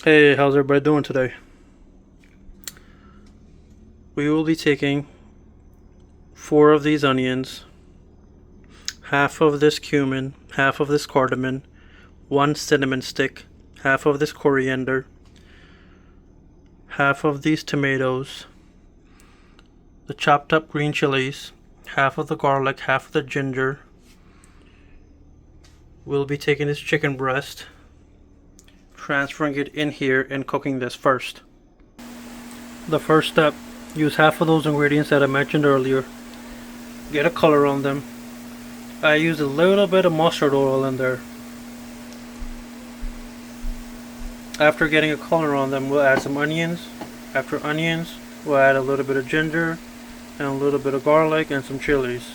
Hey, how's everybody doing today? We will be taking 4 of these onions, half of this cumin, half of this cardamom, 1 cinnamon stick, half of this coriander, half of these tomatoes, the chopped up green chilies, half of the garlic, half of the ginger. We'll be taking this chicken breast, transferring it in here and cooking this first. The first step, use half of those ingredients that I mentioned earlier. Get a color on them. I use a little bit of mustard oil in there. After getting a color on them, we'll add some onions. After onions, we'll add a little bit of ginger and a little bit of garlic and some chilies.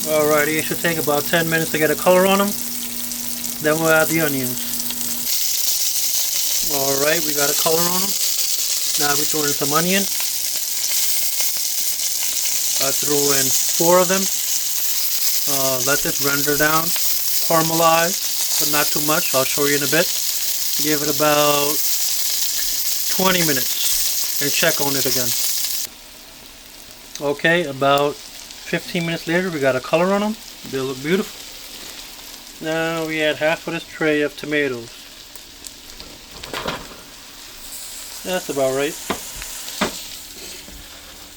Alrighty, it should take about 10 minutes to get a color on them. Then we'll add the onions. Alright, we got a color on them. Now we throw in some onion. I threw in 4 of them. Let this render down. Caramelize, but not too much. I'll show you in a bit. Give it about 20 minutes and check on it again. Okay, about 15 minutes later, we got a color on them. They look beautiful. Now we add half of this tray of tomatoes. That's about right.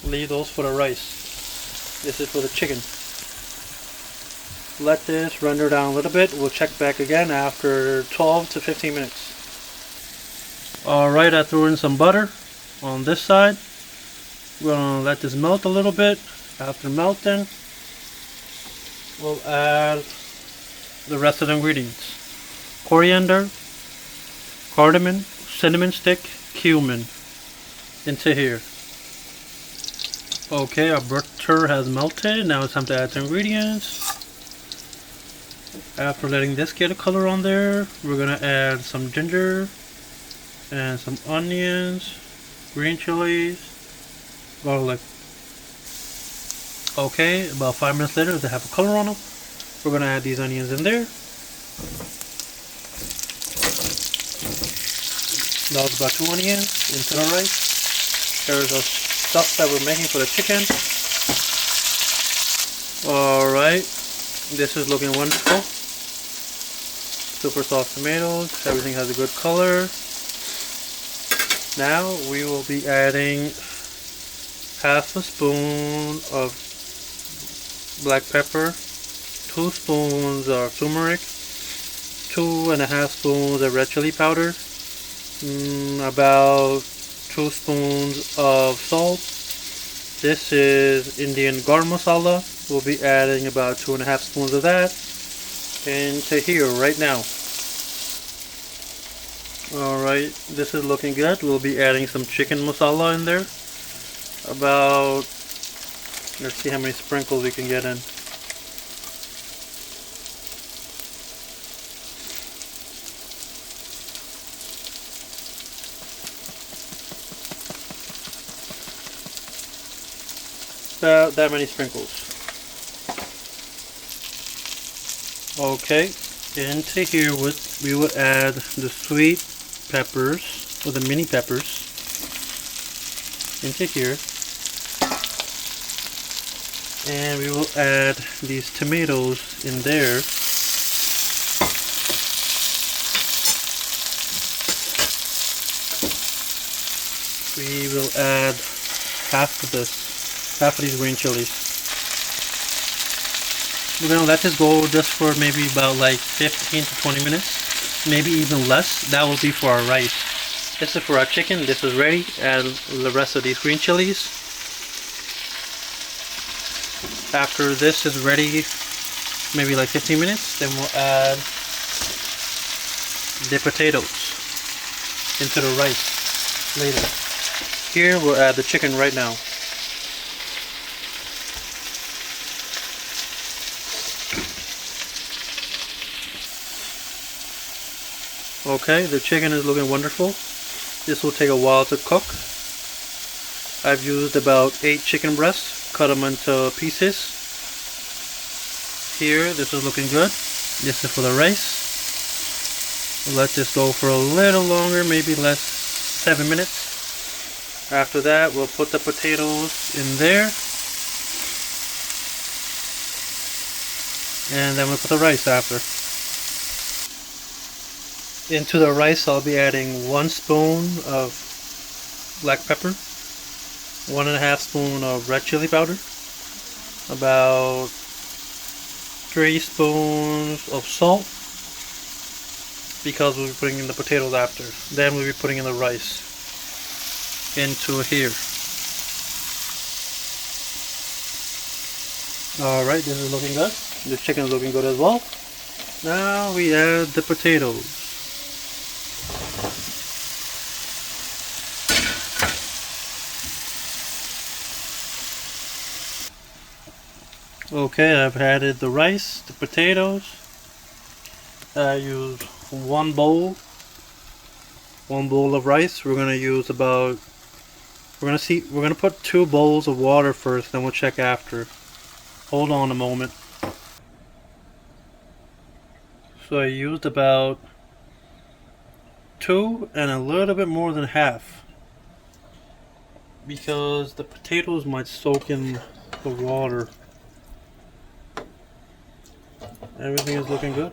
Leave those for the rice. This is for the chicken. Let this render down a little bit. We'll check back again after 12 to 15 minutes. Alright, I threw in some butter on this side. We're going to let this melt a little bit. After melting, we'll add the rest of the ingredients. Coriander, cardamom, cinnamon stick, cumin into here. Okay, our butter has melted. Now it's time to add the ingredients. After letting this get a color on there, we're going to add some ginger and some onions, green chilies, garlic. Okay, about 5 minutes later, they have a color on them. We're going to add these onions in there. That was about 2 onions into the rice. There's the stuff that we're making for the chicken. Alright, this is looking wonderful. Super soft tomatoes, everything has a good color. Now we will be adding half a spoon of black pepper, 2 spoons of turmeric, 2.5 spoons of red chili powder, about 2 spoons of salt. This is Indian garam masala. We'll be adding about 2.5 spoons of that into here right now. Alright, this is looking good. We'll be adding some chicken masala in there. About, let's see how many sprinkles we can get in. About that many sprinkles. Okay, into here we would add the sweet peppers, or the mini peppers, into here. And we will add these tomatoes in there. We will add half of these green chilies. We're going to let this go just for maybe about like 15 to 20 minutes. Maybe even less. That will be for our rice. This is for our chicken. This is ready. Add the rest of these green chilies. After this is ready, maybe like 15 minutes, then we'll add the potatoes into the rice later. Here we'll add the chicken right now. Okay, the chicken is looking wonderful. This will take a while to cook. I've used about 8 chicken breasts, cut them into pieces. Here, this is looking good. This is for the rice. We'll let this go for a little longer, maybe less 7 minutes. After that, we'll put the potatoes in there. And then we'll put the rice after. Into the rice, I'll be adding 1 spoon of black pepper, 1.5 spoon of red chili powder, about 3 spoons of salt, because we'll be putting in the potatoes after. Then we'll be putting in the rice into here. Alright, this is looking good. The chicken is looking good as well. Now we add the potatoes. Okay, I've added the rice, the potatoes. I used one bowl of rice. We're gonna use about, we're gonna put 2 bowls of water first, then we'll check after. Hold on a moment. So I used about 2 and a little bit more than half, because the potatoes might soak in the water. Everything is looking good.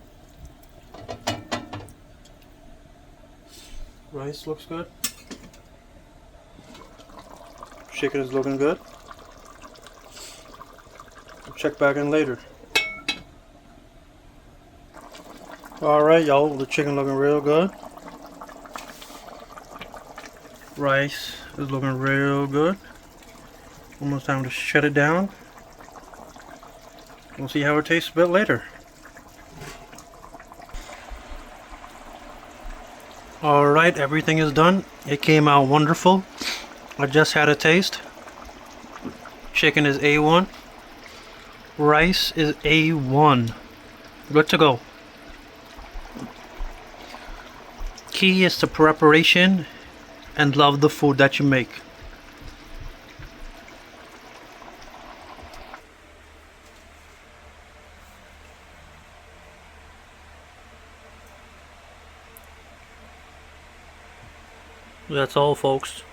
Rice looks good. Chicken is looking good. We'll check back in later. Alright, y'all, the chicken looking real good. Rice is looking real good. Almost time to shut it down. We'll see how it tastes a bit later. Alright, everything is done. It came out wonderful. I just had a taste. Chicken is A1. Rice is A1. Good to go. Key is the preparation and love the food that you make. That's all, folks.